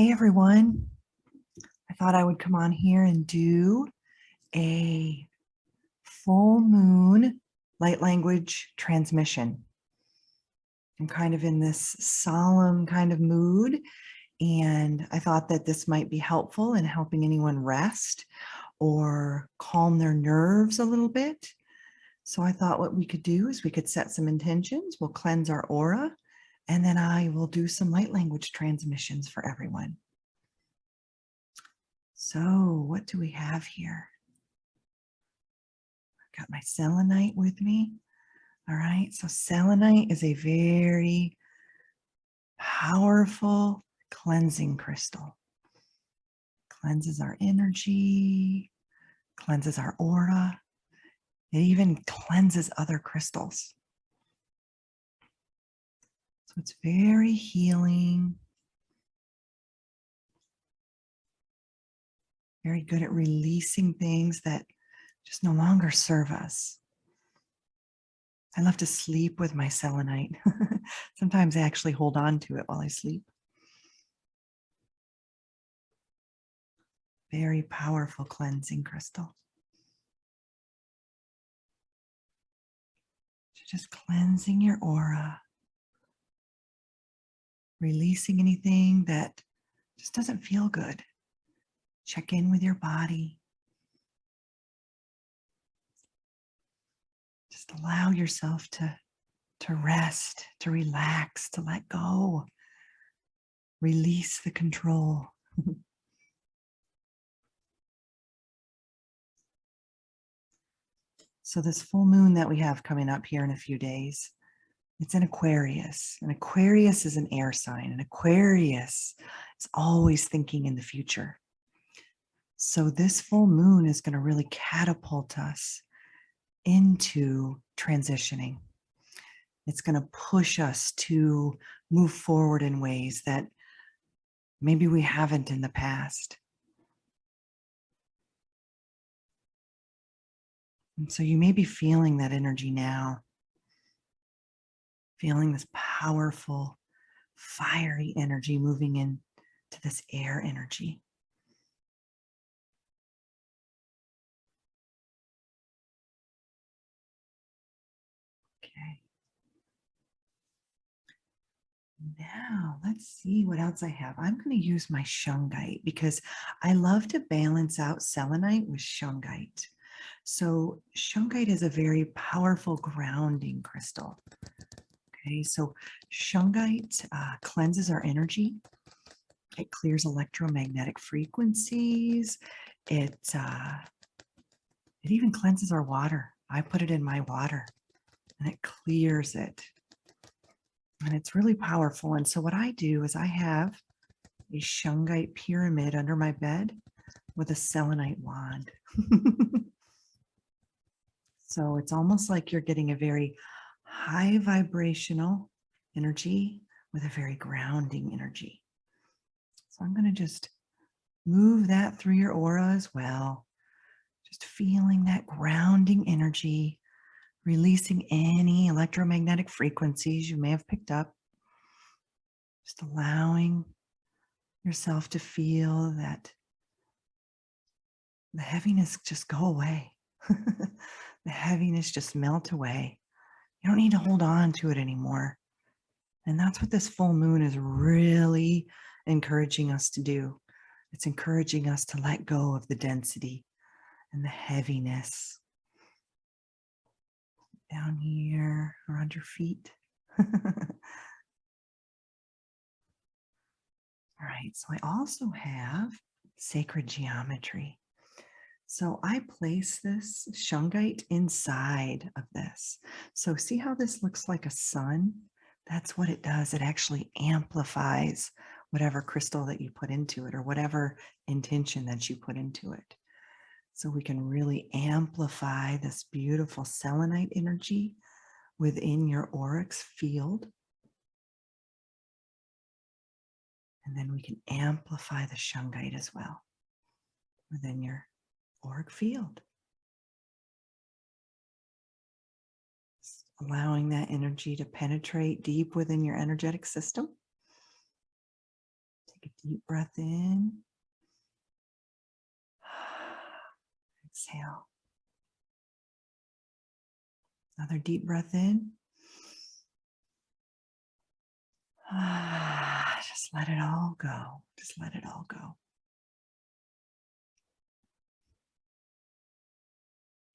Hey everyone, I thought I would come on here and do a full moon light language transmission. I'm kind of in this solemn kind of mood, and I thought that this might be helpful in helping anyone rest or calm their nerves a little bit. So I thought what we could do is we could set some intentions, we'll cleanse our aura, and then I will do some light language transmissions for everyone. So what do we have here? I've got my selenite with me. All right, so selenite is a very powerful cleansing crystal. Cleanses our energy, cleanses our aura. It even cleanses other crystals. So it's very healing. Very good at releasing things that just no longer serve us. I love to sleep with my selenite. Sometimes I actually hold on to it while I sleep. Very powerful cleansing crystal. So just cleansing your aura, releasing anything that just doesn't feel good. Check in with your body. Just allow yourself to rest, to relax, to let go. Release the control. So this full moon that we have coming up here in a few days, it's in Aquarius. And Aquarius is an air sign. And Aquarius is always thinking in the future. So this full moon is going to really catapult us into transitioning. It's going to push us to move forward in ways that maybe we haven't in the past. And so you may be feeling that energy now, feeling this powerful, fiery energy moving into this air energy. Okay. Now, let's see what else I have. I'm going to use my Shungite because I love to balance out selenite with Shungite. So Shungite is a very powerful grounding crystal. Okay, so Shungite cleanses our energy. It clears electromagnetic frequencies. It even cleanses our water. I put it in my water and it clears it. And it's really powerful. And so what I do is I have a Shungite pyramid under my bed with a selenite wand. So it's almost like you're getting a very high vibrational energy with a very grounding energy. So I'm going to just move that through your aura as well. Just feeling that grounding energy, releasing any electromagnetic frequencies you may have picked up. Just allowing yourself to feel that the heaviness just go away. The heaviness just melt away. You don't need to hold on to it anymore. And that's what this full moon is really encouraging us to do. It's encouraging us to let go of the density and the heaviness. Down here around your feet. All right, so I also have sacred geometry. So I place this Shungite inside of this. So see how this looks like a sun? That's what it does. It actually amplifies whatever crystal that you put into it or whatever intention that you put into it. So we can really amplify this beautiful selenite energy within your auric field. And then we can amplify the Shungite as well within your auric field. Just allowing that energy to penetrate deep within your energetic system. Take a deep breath in. Exhale. Another deep breath in. Just let it all go. Just let it all go.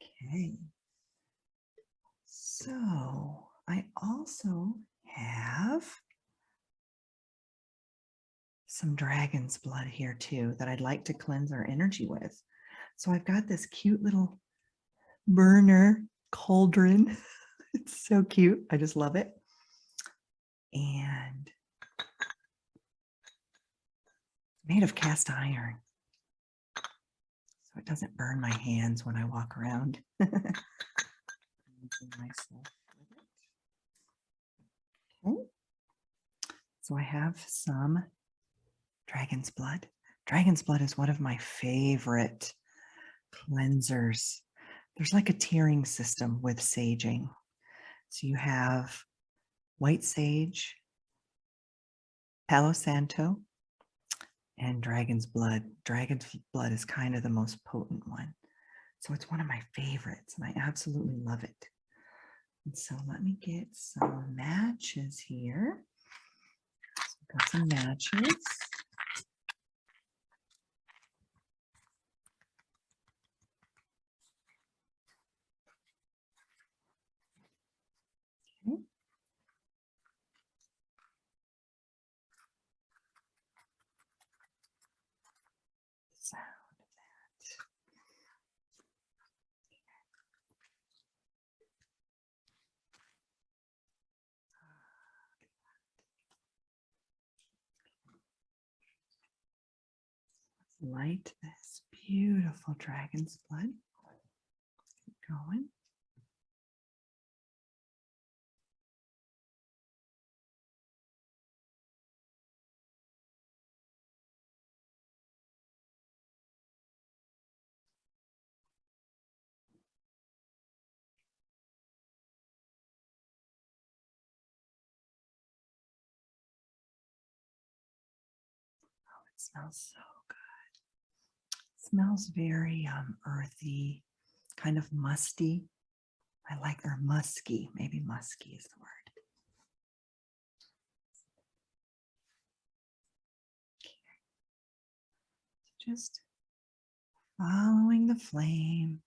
Okay. So I also have some dragon's blood here too that I'd like to cleanse our energy with. So I've got this cute little burner cauldron. It's so cute. I just love it. And made of cast iron. So it doesn't burn my hands when I walk around. Okay. So I have some dragon's blood. Dragon's blood is one of my favorite cleansers. There's like a tiering system with saging. So you have white sage, Palo Santo, and dragon's blood. Dragon's blood is kind of the most potent one. So it's one of my favorites and I absolutely love it. And so let me get some matches here. So I've got some matches. Okay. Sound of that. Light this beautiful dragon's blood. Keep going. Oh, it smells so good. It smells very earthy, kind of musty. I like, or musky, maybe musky is the word. Okay. Just following the flame,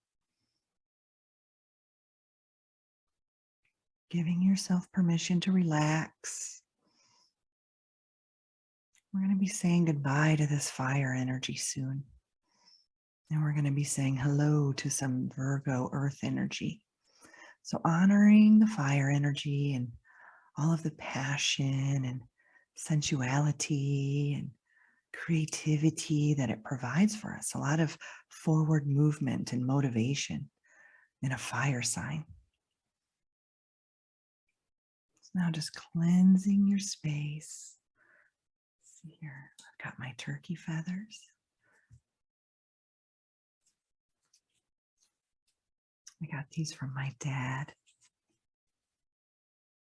giving yourself permission to relax. We're going to be saying goodbye to this fire energy soon. And we're going to be saying hello to some Virgo earth energy. So honoring the fire energy and all of the passion and sensuality and creativity that it provides for us. A lot of forward movement and motivation in a fire sign. So now just cleansing your space. Let's see here, I've got my turkey feathers. I got these from my dad.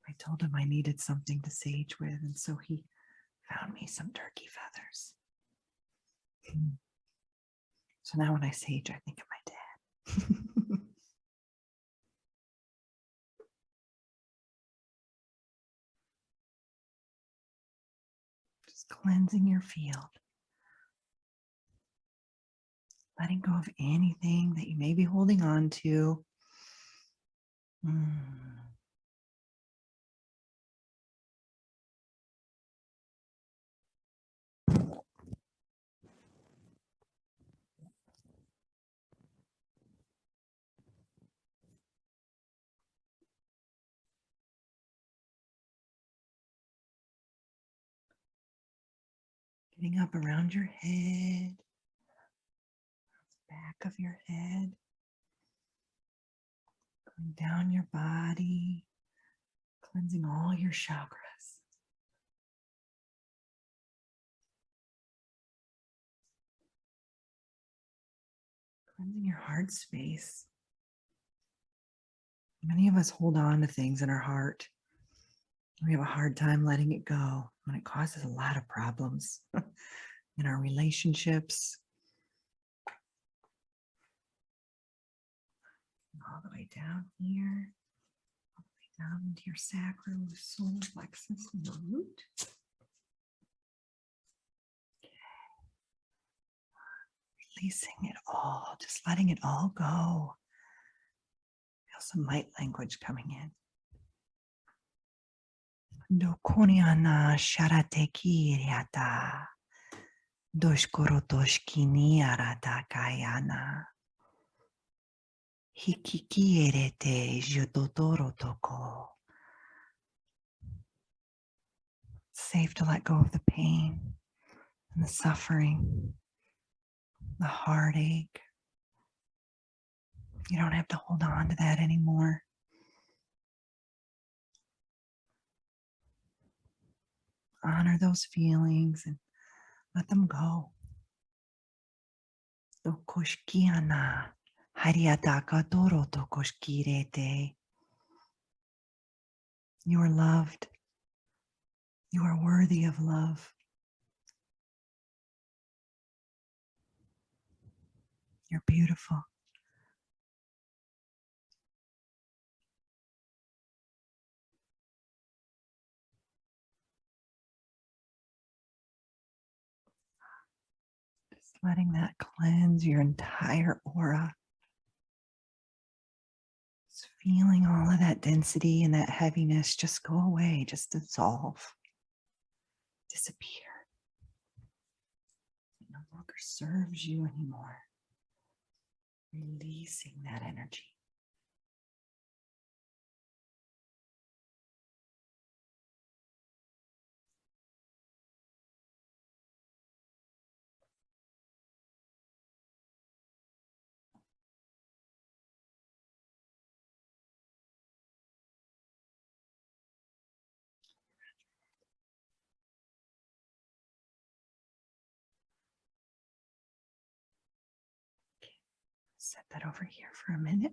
I told him I needed something to sage with, and so he found me some turkey feathers. So now when I sage, I think of my dad. Just cleansing your field. Letting go of anything that you may be holding on to. Getting up around your head, back of your head, going down your body, cleansing all your chakras. Cleansing your heart space. Many of us hold on to things in our heart We have a hard time letting it go, and it causes a lot of problems in our relationships. All the way down here, all the way down into your sacral, solar plexus, and your root. Releasing it all, just letting it all go. Feel some light language coming in. Dokoniana sharateki riata. Doshkorotoshkini arata kayana. Hikiki erete jodotoro toko. Safe to let go of the pain and the suffering, the heartache. You don't have to hold on to that anymore. Honor those feelings and let them go. Tokoshkiana hariataka toro tokoshkirete. You are loved. You are worthy of love. You're beautiful. Just letting that cleanse your entire aura. Just feeling all of that density and that heaviness just go away, just dissolve, disappear. It no longer serves you anymore. Releasing that energy. Set that over here for a minute.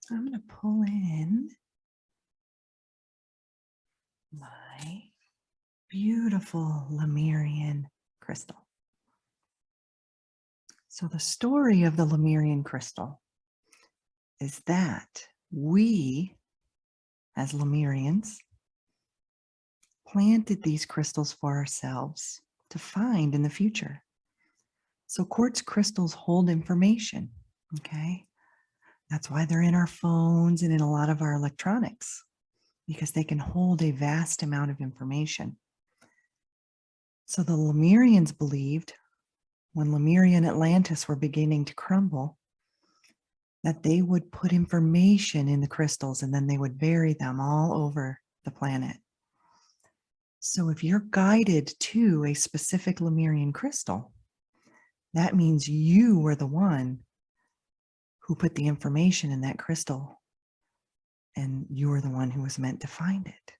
I'm going to pull in my beautiful Lemurian crystal. So the story of the Lemurian crystal is that we, as Lemurians, planted these crystals for ourselves to find in the future. So quartz crystals hold information, okay? That's why they're in our phones and in a lot of our electronics, because they can hold a vast amount of information. So the Lemurians believed when Lemuria and Atlantis were beginning to crumble, that they would put information in the crystals and then they would bury them all over the planet. So if you're guided to a specific Lemurian crystal, that means you were the one who put the information in that crystal, and you were the one who was meant to find it.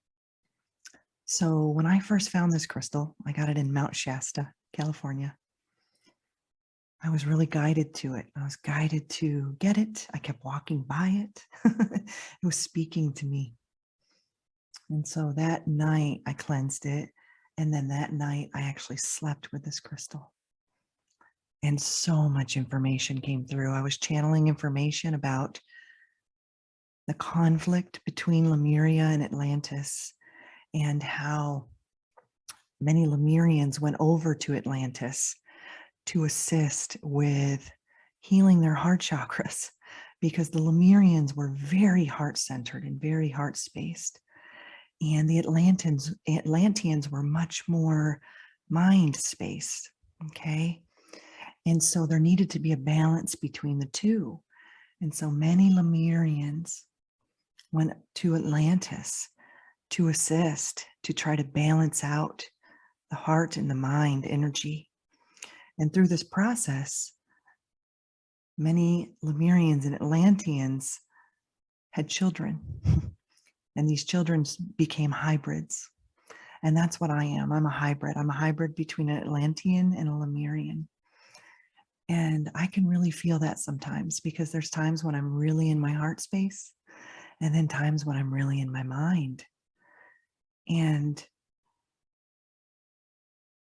So when I first found this crystal, I got it in Mount Shasta, California. I was really guided to it. I was guided to get it. I kept walking by it. It was speaking to me. And so that night I cleansed it. And then that night I actually slept with this crystal. And so much information came through. I was channeling information about the conflict between Lemuria and Atlantis, and how many Lemurians went over to Atlantis to assist with healing their heart chakras, because the Lemurians were very heart-centered and very heart-spaced. And the Atlanteans were much more mind-spaced, okay? And so there needed to be a balance between the two. And so many Lemurians went to Atlantis to assist, to try to balance out the heart and the mind energy. And through this process, many Lemurians and Atlanteans had children, and these children became hybrids. And that's what I am. I'm a hybrid. I'm a hybrid between an Atlantean and a Lemurian. And I can really feel that sometimes, because there's times when I'm really in my heart space, and then times when I'm really in my mind. And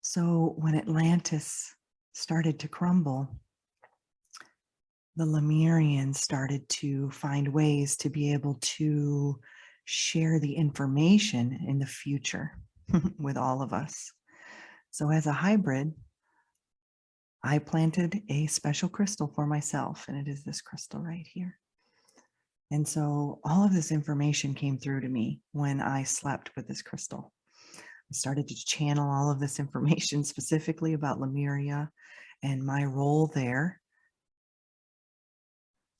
so when Atlantis started to crumble, the Lemurians started to find ways to be able to share the information in the future with all of us. So as a hybrid, I planted a special crystal for myself, and it is this crystal right here. And so all of this information came through to me when I slept with this crystal. I started to channel all of this information specifically about Lemuria and my role there,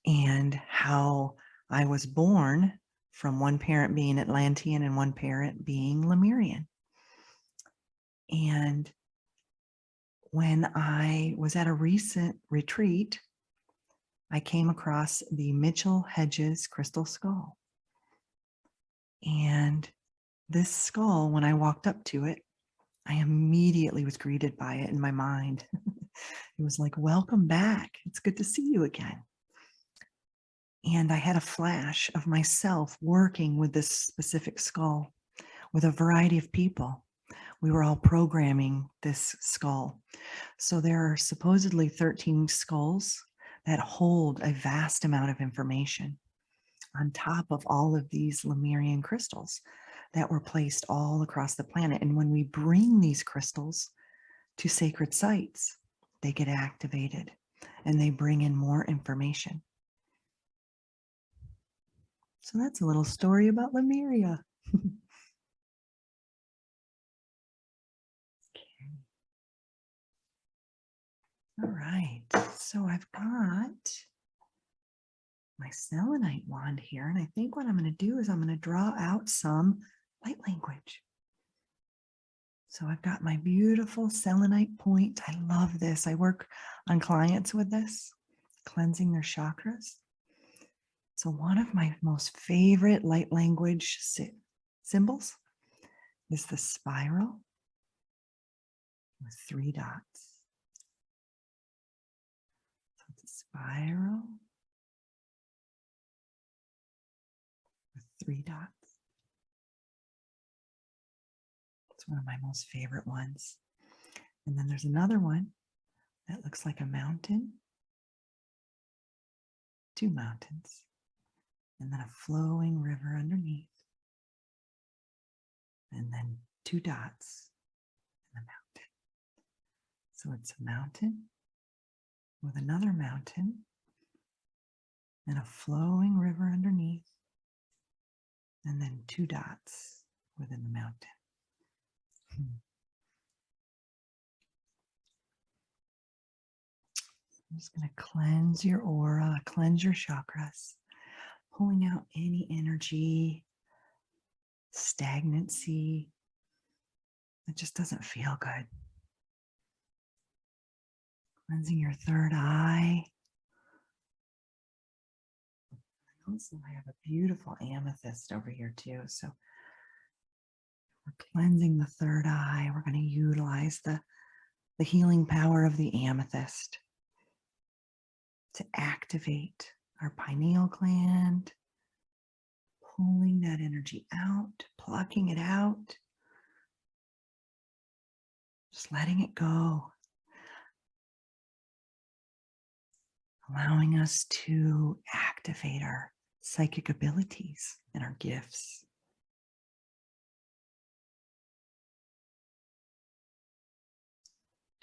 and how I was born from one parent being Atlantean and one parent being Lemurian. And when I was at a recent retreat, I came across the Mitchell Hedges crystal skull. And this skull, when I walked up to it, I immediately was greeted by it in my mind. It was like, welcome back. It's good to see you again. And I had a flash of myself working with this specific skull with a variety of people. We were all programming this skull. So there are supposedly 13 skulls that hold a vast amount of information on top of all of these Lemurian crystals that were placed all across the planet. And when we bring these crystals to sacred sites, they get activated and they bring in more information. So that's a little story about Lemuria. Okay. All right, so I've got my selenite wand here, and I think what I'm going to do is I'm going to draw out some light language. So I've got my beautiful selenite point. I love this. I work on clients with this, cleansing their chakras. So one of my most favorite light language symbols is the spiral with 3 dots. So it's a spiral with 3 dots. It's one of my most favorite ones. And then there's another one that looks like a mountain, 2 mountains, and then a flowing river underneath, and then 2 dots in the mountain. So it's a mountain with another mountain and a flowing river underneath, and then 2 dots within the mountain. I'm just going to cleanse your aura, cleanse your chakras, pulling out any energy, stagnancy that just doesn't feel good. Cleansing your 3rd eye. Also, I have a beautiful amethyst over here too. So we're cleansing the 3rd eye. We're going to utilize the healing power of the amethyst to activate our pineal gland, pulling that energy out, plucking it out, just letting it go, allowing us to activate our psychic abilities and our gifts.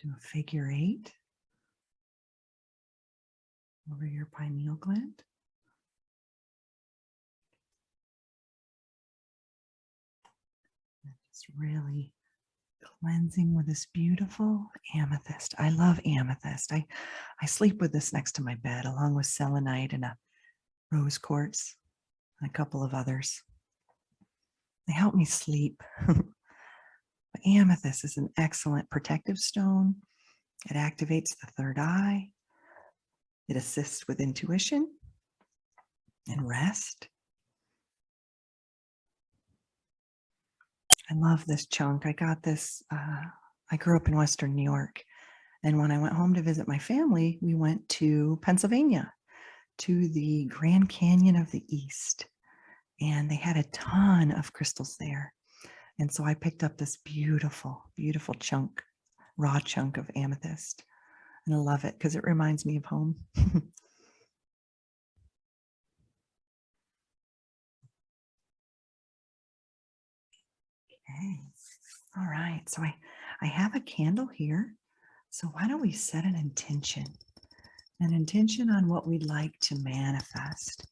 Do a figure 8 over your pineal gland. And just really cleansing with this beautiful amethyst. I love amethyst. I sleep with this next to my bed, along with selenite and a rose quartz and a couple of others. They help me sleep. But amethyst is an excellent protective stone. It activates the 3rd eye. It assists with intuition and rest. I love this chunk. I got this, I grew up in Western New York. And when I went home to visit my family, we went to Pennsylvania, to the Grand Canyon of the East. and they had a ton of crystals there. And so I picked up this beautiful, beautiful chunk, raw chunk of amethyst. And I love it because it reminds me of home. Okay. All right. So I have a candle here. So why don't we set an intention on what we'd like to manifest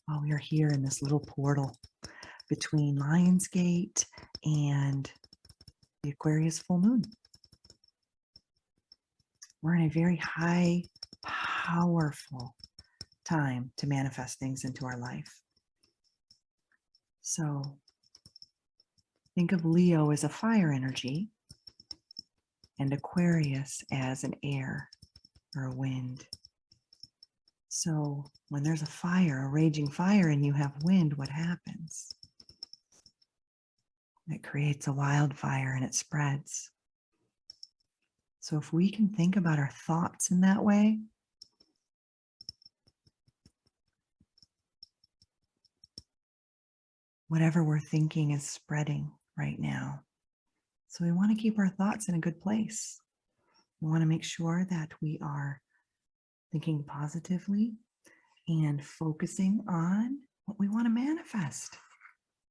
while we are here in this little portal between Lionsgate and the Aquarius full moon. We're in a very high, powerful time to manifest things into our life. So think of Leo as a fire energy and Aquarius as an air or a wind. So when there's a fire, a raging fire, and you have wind, what happens? It creates a wildfire and it spreads. So if we can think about our thoughts in that way, whatever we're thinking is spreading right now. So we want to keep our thoughts in a good place. We want to make sure that we are thinking positively and focusing on what we want to manifest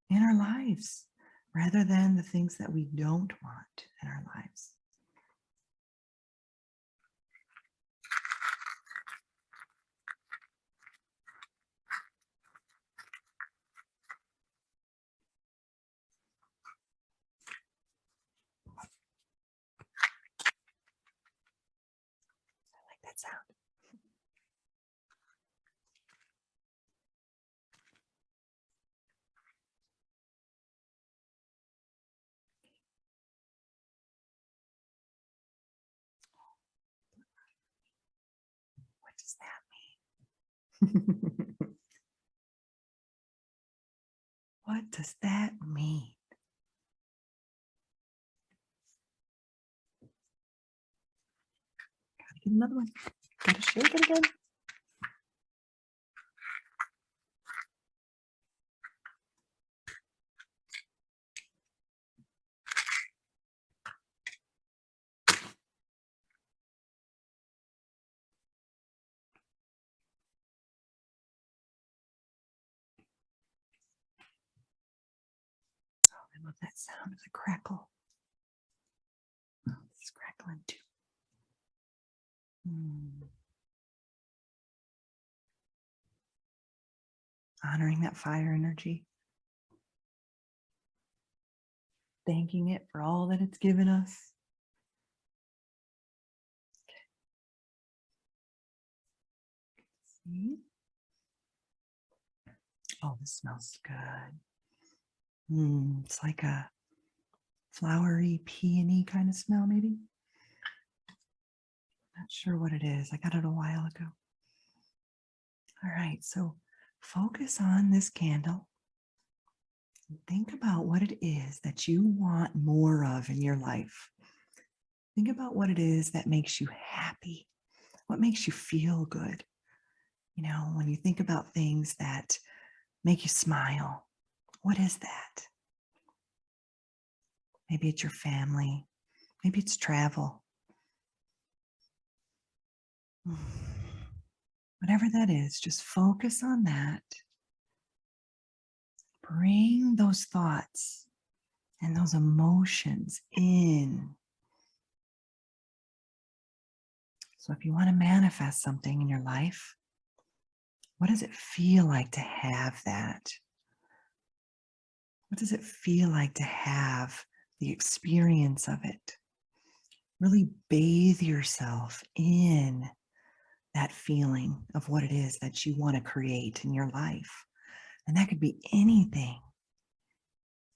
in our lives rather than the things that we don't want in our lives. I like that sound. What does that mean? What does that mean? Gotta get another one. Gotta shake it again. I love that sound of the crackle. Oh, it's crackling too. Honoring that fire energy. Thanking it for all that it's given us. See? Oh, this smells good. It's like a flowery, peony kind of smell, maybe. Not sure what it is. I got it a while ago. All right, so focus on this candle. And think about what it is that you want more of in your life. Think about what it is that makes you happy. What makes you feel good? You know, when you think about things that make you smile, what is that? Maybe it's your family. Maybe it's travel. Whatever that is, just focus on that. Bring those thoughts and those emotions in. So if you want to manifest something in your life, what does it feel like to have that? What does it feel like to have the experience of it? Really bathe yourself in that feeling of what it is that you want to create in your life. And that could be anything.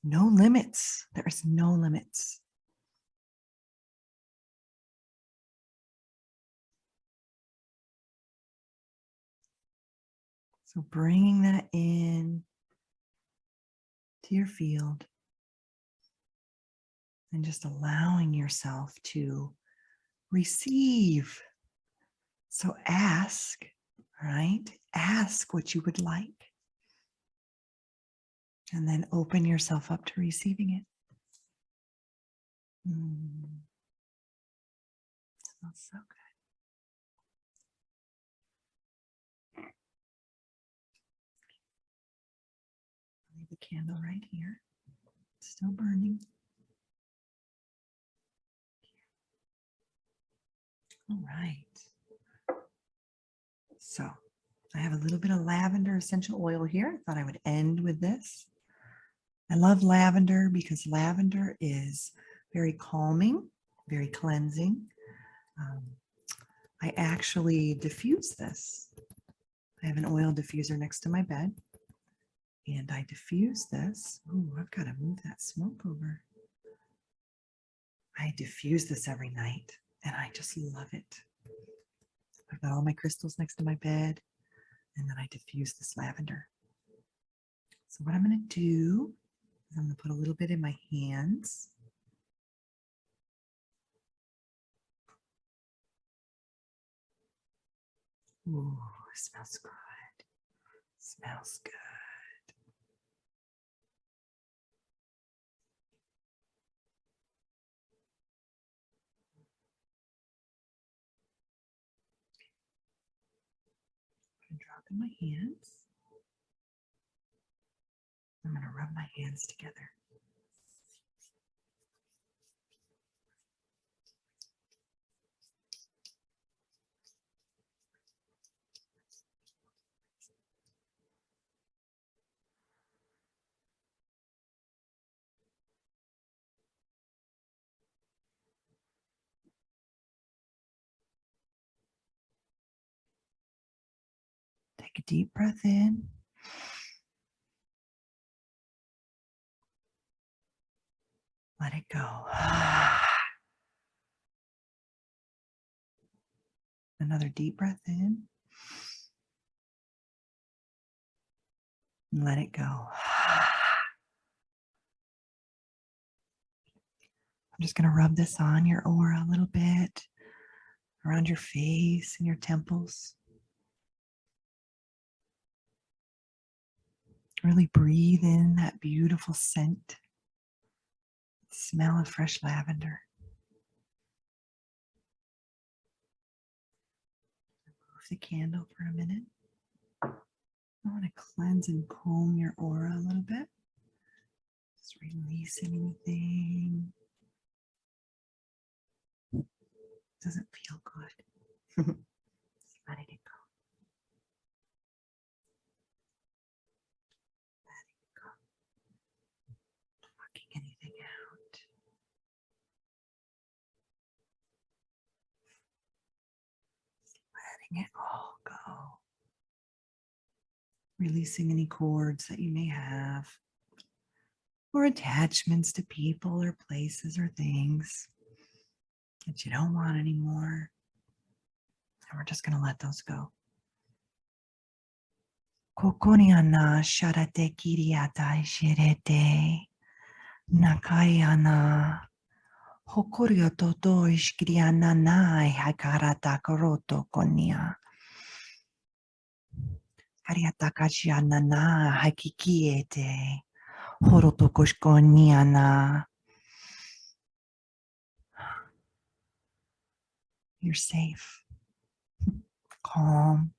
No limits. There is no limits. So bringing that in to your field and just allowing yourself to receive. So ask, right? Ask what you would like. And then open yourself up to receiving it. Smells so good. Leave the candle right here. It's still burning. All right. So I have a little bit of lavender essential oil here. I thought I would end with this. I love lavender because lavender is very calming, very cleansing. I actually diffuse this. I have an oil diffuser next to my bed, and I diffuse this. Ooh, I've got to move that smoke over. I diffuse this every night, and I just love it. I've got all my crystals next to my bed, and then I diffuse this lavender. So what I'm going to do is I'm going to put a little bit in my hands. Ooh, it smells good. Smells good. I'm going to drop in my hands. I'm going to rub my hands together. Take a deep breath in. Let it go. Another deep breath in. And let it go. I'm just going to rub this on your aura a little bit, around your face and your temples. Really breathe in that beautiful scent, smell of fresh lavender. Move the candle for a minute. I want to cleanse and comb your aura a little bit. Just releasing anything. Doesn't feel good. Just letting it go. Letting it go. Blocking anything out. Letting it all go. Releasing any cords that you may have, or attachments to people or places or things that you don't want anymore. And we're just going to let those go. Kokoniana sharate kiriata shirete nakayana hokorio toto ishkriana nai hakarata koroto konia hariata kashiana na hakikiete horoto koshkoniana. You're safe, calm,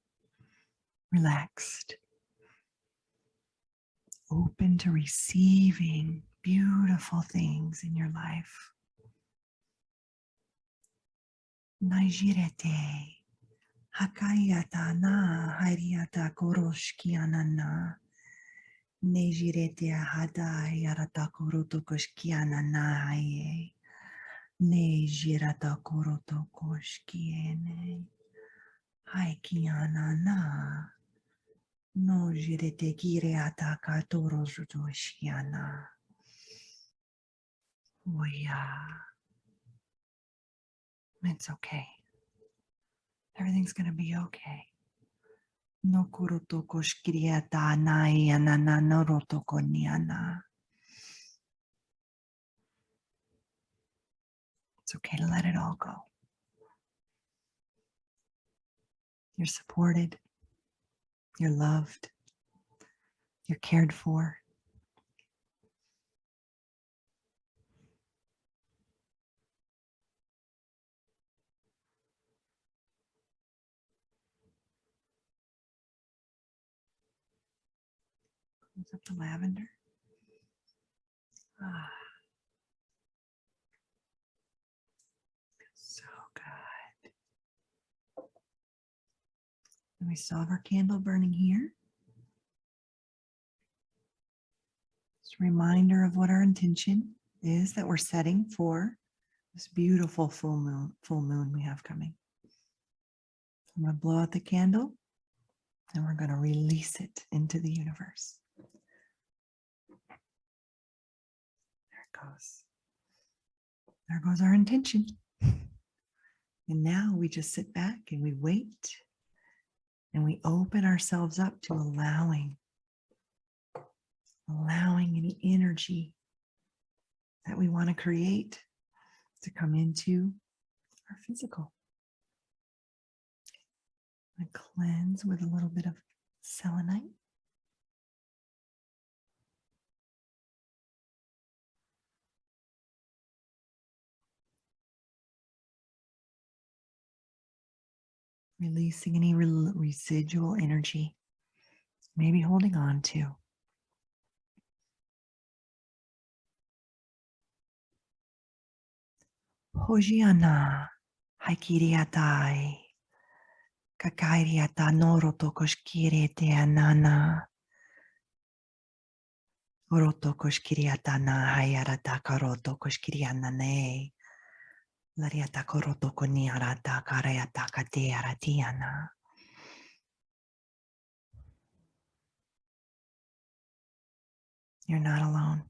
relaxed, open to receiving beautiful things in your life. Naijirete, hakayata na hariata koroshkianana, nejirete hada yarata koroto koshkiana na haye, nejirata koroto koshkiene, haikiana na. No jirete gire ataka toro judoshiana. Oh yeah. It's okay. Everything's gonna be okay. No kuroto koshkiriata naiana na noroto koniana. It's okay to let it all go. You're supported. You're loved. You're cared for. Comes up the lavender. Ah, so good. And we still have our candle burning here. Just a reminder of what our intention is that we're setting for this beautiful full moon we have coming. I'm going to blow out the candle and we're going to release it into the universe. There it goes. There goes our intention. And now we just sit back and we wait and we open ourselves up to allowing any energy that we want to create to come into our physical. I cleanse with a little bit of selenite. Releasing any residual energy, maybe holding on to. Hojiana, haikiriatai, kakairiata noroto koshkirete anana, oroto koshkiriata na hayarata karoto koshkiriana ne, lariata koroto koniarata karayata katearatiana. You're not alone.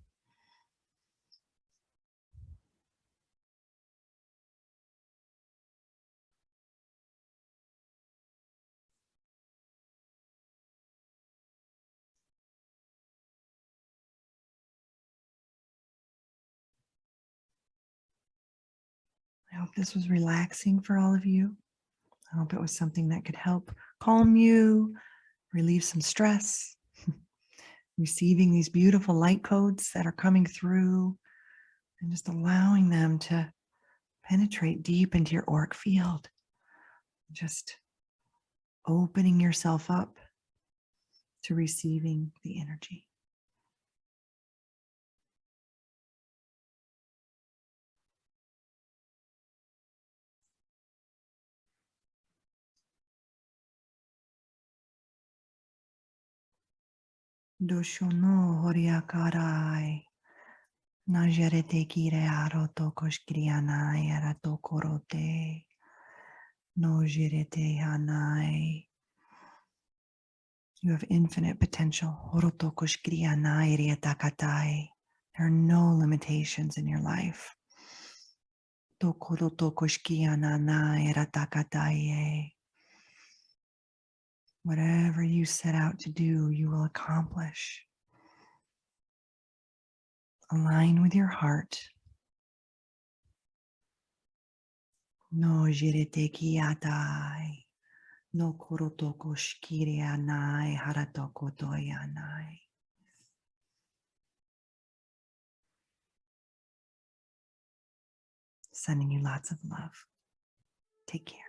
I hope this was relaxing for all of you. I hope it was something that could help calm you, relieve some stress, receiving these beautiful light codes that are coming through and just allowing them to penetrate deep into your auric field. Just opening yourself up to receiving the energy. Doshono horiakarai. Najarete kire aroto koshkrianai arato korote. No jirete hanai. You have infinite potential. Horoto koshkrianai riatakatai. There are no limitations in your life. Tokoroto koshkrianai ratakataye. Whatever you set out to do, you will accomplish. Align with your heart. No jirete kiatai. No korotoko shkirianai haratoko toyanai. Sending you lots of love. Take care.